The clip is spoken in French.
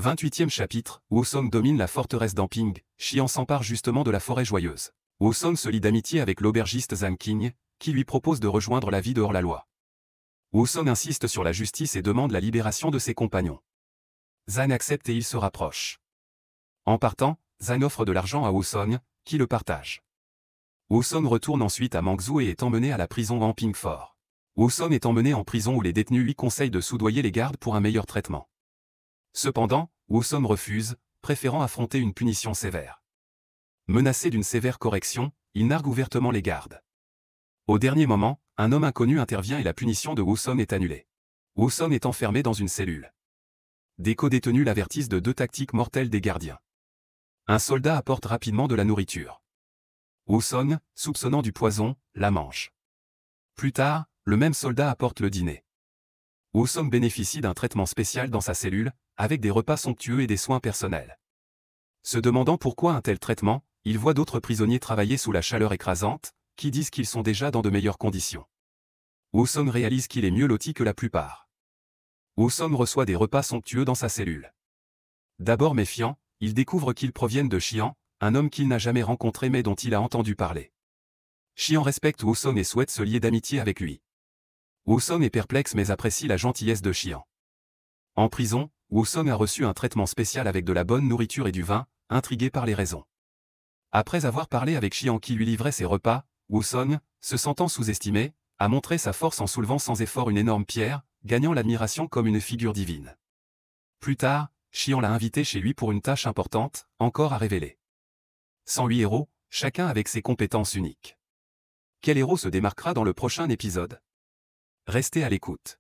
28e chapitre, Wusong domine la forteresse d'Amping, Xian s'empare justement de la forêt joyeuse. Wusong se lie d'amitié avec l'aubergiste Zhang Qing, qui lui propose de rejoindre la vie de hors-la-loi. Wusong insiste sur la justice et demande la libération de ses compagnons. Zhang accepte et ils se rapprochent. En partant, Zhang offre de l'argent à Wusong, qui le partage. Wusong retourne ensuite à Mangzhou et est emmené à la prison Amping Fort. Wusong est emmené en prison où les détenus lui conseillent de soudoyer les gardes pour un meilleur traitement. Cependant, Wusong refuse, préférant affronter une punition sévère. Menacé d'une sévère correction, il nargue ouvertement les gardes. Au dernier moment, un homme inconnu intervient et la punition de Wusong est annulée. Wusong est enfermé dans une cellule. Des co-détenus l'avertissent de 2 tactiques mortelles des gardiens. Un soldat apporte rapidement de la nourriture. Wusong, soupçonnant du poison, la mange. Plus tard, le même soldat apporte le dîner. Wusong bénéficie d'un traitement spécial dans sa cellule, avec des repas somptueux et des soins personnels. Se demandant pourquoi un tel traitement, il voit d'autres prisonniers travailler sous la chaleur écrasante, qui disent qu'ils sont déjà dans de meilleures conditions. Wusong réalise qu'il est mieux loti que la plupart. Wusong reçoit des repas somptueux dans sa cellule. D'abord méfiant, il découvre qu'ils proviennent de Xian, un homme qu'il n'a jamais rencontré mais dont il a entendu parler. Xian respecte Wusong et souhaite se lier d'amitié avec lui. Wusong est perplexe mais apprécie la gentillesse de Xian. En prison, Wusong a reçu un traitement spécial avec de la bonne nourriture et du vin, intrigué par les raisons. Après avoir parlé avec Xian qui lui livrait ses repas, Wusong, se sentant sous-estimé, a montré sa force en soulevant sans effort une énorme pierre, gagnant l'admiration comme une figure divine. Plus tard, Xian l'a invité chez lui pour une tâche importante, encore à révéler. 108 héros, chacun avec ses compétences uniques. Quel héros se démarquera dans le prochain épisode? Restez à l'écoute.